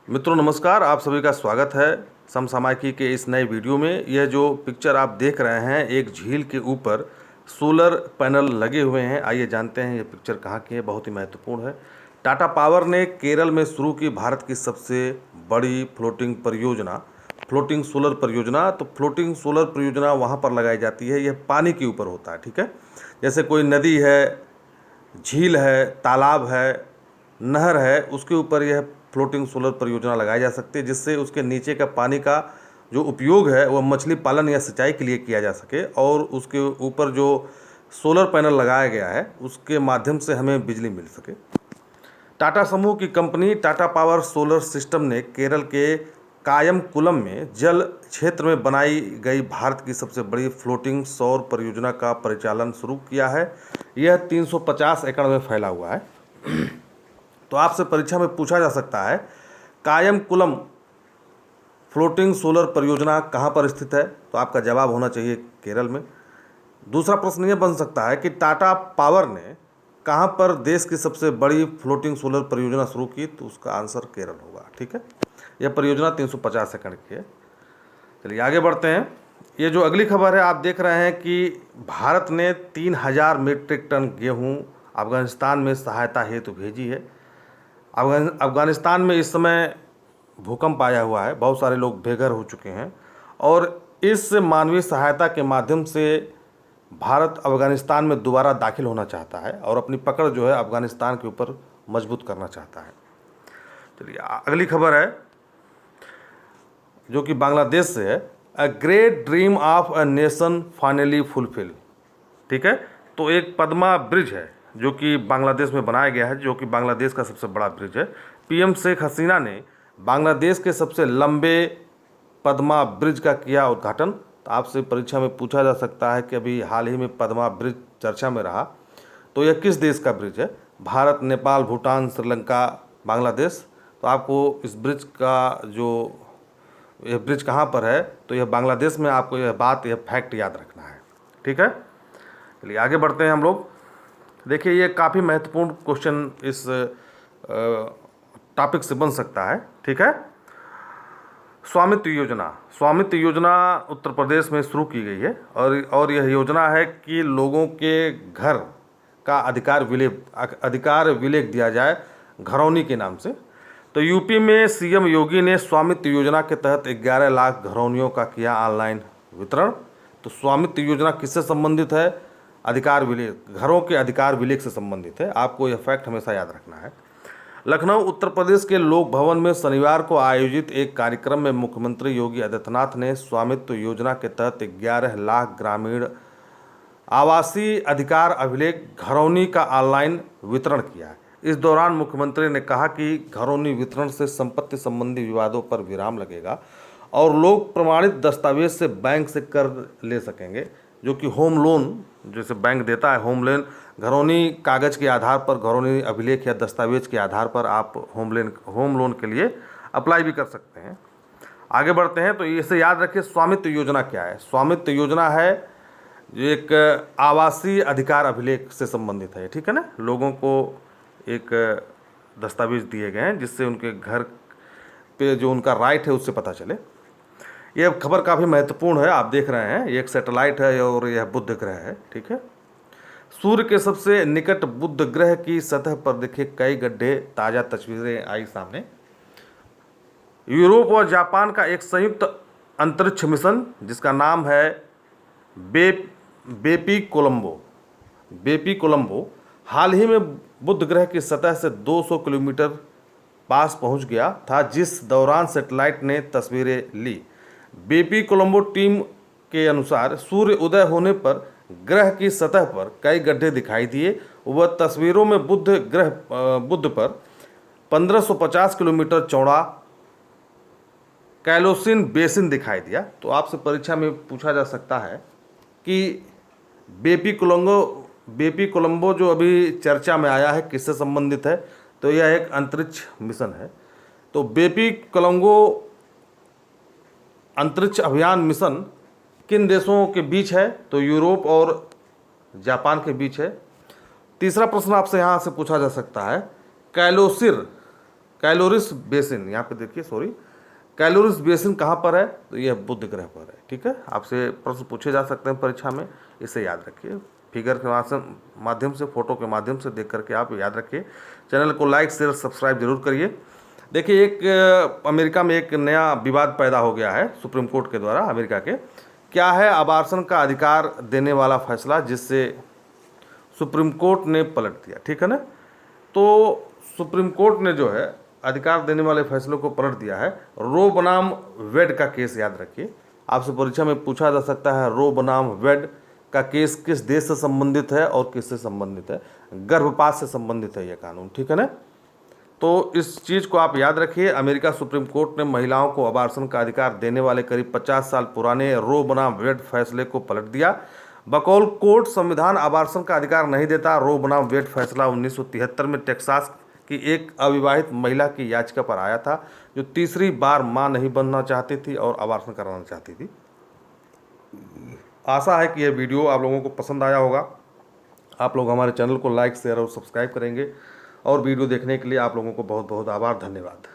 मित्रों नमस्कार, आप सभी का स्वागत है समसामयिकी के इस नए वीडियो में। यह जो पिक्चर आप देख रहे हैं, एक झील के ऊपर सोलर पैनल लगे हुए हैं। आइए जानते हैं ये पिक्चर कहाँ की है, बहुत ही महत्वपूर्ण है। टाटा पावर ने केरल में शुरू की भारत की सबसे बड़ी फ्लोटिंग परियोजना, फ्लोटिंग सोलर परियोजना। तो फ्लोटिंग सोलर परियोजना वहाँ पर लगाई जाती है, यह पानी के ऊपर होता है, ठीक है। जैसे कोई नदी है, झील है, तालाब है, नहर है, उसके ऊपर यह फ्लोटिंग सोलर परियोजना लगाई जा सकती है, जिससे उसके नीचे का पानी का जो उपयोग है वह मछली पालन या सिंचाई के लिए किया जा सके, और उसके ऊपर जो सोलर पैनल लगाया गया है उसके माध्यम से हमें बिजली मिल सके। टाटा समूह की company Tata power solar system ने केरल के कायमकुलम में जल क्षेत्र में बनाई गई भारत की सबसे बड़ी फ्लोटिंग सौर परियोजना का परिचालन शुरू किया है। यह 350 एकड़ में फैला हुआ है। तो आपसे परीक्षा में पूछा जा सकता है, कायमकुलम फ्लोटिंग सोलर परियोजना कहाँ पर स्थित है? तो आपका जवाब होना चाहिए केरल में। दूसरा प्रश्न यह बन सकता है कि टाटा पावर ने कहाँ पर देश की सबसे बड़ी फ्लोटिंग सोलर परियोजना शुरू की? तो उसका आंसर केरल होगा, ठीक है। यह परियोजना 350 एकड़ की है। चलिए आगे बढ़ते हैं। ये जो अगली खबर है, आप देख रहे हैं कि भारत ने 3000 मीट्रिक टन गेहूँ अफगानिस्तान में सहायता हेतु भेजी है। अफगानिस्तान में इस समय भूकंप आया हुआ है, बहुत सारे लोग बेघर हो चुके हैं, और इस मानवीय सहायता के माध्यम से भारत अफगानिस्तान में दोबारा दाखिल होना चाहता है और अपनी पकड़ जो है अफगानिस्तान के ऊपर मजबूत करना चाहता है। चलिए अगली खबर है जो कि बांग्लादेश से है। A great dream of a nation finally fulfil, ठीक है। तो एक पद्मा ब्रिज है जो कि बांग्लादेश में बनाया गया है, जो कि बांग्लादेश का सबसे बड़ा ब्रिज है। पीएम शेख हसीना ने बांग्लादेश के सबसे लंबे पद्मा ब्रिज का किया उद्घाटन। तो आपसे परीक्षा में पूछा जा सकता है कि अभी हाल ही में पद्मा ब्रिज चर्चा में रहा, तो यह किस देश का ब्रिज है? भारत, नेपाल, भूटान, श्रीलंका, बांग्लादेश। तो आपको इस ब्रिज का यह ब्रिज कहाँ पर है, तो यह बांग्लादेश में। आपको यह फैक्ट याद रखना है, ठीक है। चलिए आगे बढ़ते हैं हम लोग। देखिए ये काफ़ी महत्वपूर्ण क्वेश्चन इस टॉपिक से बन सकता है, ठीक है। स्वामित्व योजना, स्वामित्व योजना उत्तर प्रदेश में शुरू की गई है, और यह योजना है कि लोगों के घर का अधिकार विलेख दिया जाए घरौनी के नाम से। तो यूपी में सीएम योगी ने स्वामित्व योजना के तहत 11 लाख घरौनियों का किया ऑनलाइन वितरण। तो स्वामित्व योजना किससे संबंधित है? अधिकार विलेख, घरों के अधिकार विलेख से संबंधित है। आपको यह फैक्ट हमेशा याद रखना है। लखनऊ उत्तर प्रदेश के लोक भवन में शनिवार को आयोजित एक कार्यक्रम में मुख्यमंत्री योगी आदित्यनाथ ने स्वामित्व योजना के तहत 11 लाख ग्रामीण आवासीय अधिकार अभिलेख घरौनी का ऑनलाइन वितरण किया। इस दौरान मुख्यमंत्री ने कहा कि घरौनी वितरण से संपत्ति संबंधी विवादों पर विराम लगेगा और लोग प्रमाणित दस्तावेज से बैंक से कर्ज ले सकेंगे, जो कि होम लोन जैसे बैंक देता है, होम लोन घरौनी कागज के आधार पर, घरौनी अभिलेख या दस्तावेज के आधार पर आप होम लोन के लिए अप्लाई भी कर सकते हैं। आगे बढ़ते हैं। तो इसे याद रखिए, स्वामित्व योजना क्या है? स्वामित्व योजना है एक आवासीय अधिकार अभिलेख से संबंधित है, ठीक है ना। लोगों को एक दस्तावेज दिए गए हैं जिससे उनके घर पे जो उनका राइट है उससे पता चले। यह खबर काफ़ी महत्वपूर्ण है। आप देख रहे हैं ये एक सैटेलाइट है और यह बुध ग्रह है, ठीक है। सूर्य के सबसे निकट बुध ग्रह की सतह पर देखे कई गड्ढे, ताज़ा तस्वीरें आई सामने। यूरोप और जापान का एक संयुक्त अंतरिक्ष मिशन जिसका नाम है बेपी कोलंबो हाल ही में बुध ग्रह की सतह से 200 किलोमीटर पास पहुंच गया था, जिस दौरान सैटेलाइट ने तस्वीरें ली। बेपी कोलंबो टीम के अनुसार सूर्य उदय होने पर ग्रह की सतह पर कई गड्ढे दिखाई दिए। वह तस्वीरों में बुध पर 1550 किलोमीटर चौड़ा कैलोसिन बेसिन दिखाई दिया। तो आपसे परीक्षा में पूछा जा सकता है कि बेपी कोलंबो जो अभी चर्चा में आया है किससे संबंधित है? तो यह एक अंतरिक्ष मिशन है। तो बेपी कोलंबो अंतरिक्ष अभियान मिशन किन देशों के बीच है? तो यूरोप और जापान के बीच है। तीसरा प्रश्न आपसे यहाँ से पूछा जा सकता है, कैलोसिर कैलोरिस बेसिन, यहाँ पे देखिए, सॉरी, कैलोरिस बेसिन कहाँ पर है? तो यह बुध ग्रह पर है। ठीक है, आपसे प्रश्न पूछे जा सकते हैं परीक्षा में, इसे याद रखिए। फिगर के माध्यम से, फोटो के माध्यम से देख करके आप याद रखिए। चैनल को लाइक शेयर सब्सक्राइब जरूर करिए। देखिए, एक अमेरिका में एक नया विवाद पैदा हो गया है सुप्रीम कोर्ट के द्वारा। अमेरिका के क्या है, अबार्सन का अधिकार देने वाला फैसला, जिससे सुप्रीम कोर्ट ने पलट दिया। ठीक है ना, तो सुप्रीम कोर्ट ने जो है अधिकार देने वाले फैसलों को पलट दिया है। रो बनाम वेड का केस याद रखिए, आपसे परीक्षा में पूछा जा सकता है रो बनाम वेड का केस किस देश से संबंधित है और किससे संबंधित है? गर्भपात से संबंधित है यह कानून। ठीक है ना, तो इस चीज़ को आप याद रखिए। अमेरिका सुप्रीम कोर्ट ने महिलाओं को अबार्सन का अधिकार देने वाले करीब 50 साल पुराने रो बनाम वेड फैसले को पलट दिया। बकौल कोर्ट, संविधान अबार्सन का अधिकार नहीं देता। रो बनाम वेड फैसला 1973 में टेक्सास की एक अविवाहित महिला की याचिका पर आया था, जो तीसरी बार मां नहीं बनना चाहती थी और अबार्सन कराना चाहती थी। आशा है कि यह वीडियो आप लोगों को पसंद आया होगा। आप लोग हमारे चैनल को लाइक शेयर और सब्सक्राइब करेंगे, और वीडियो देखने के लिए आप लोगों को बहुत बहुत आभार, धन्यवाद।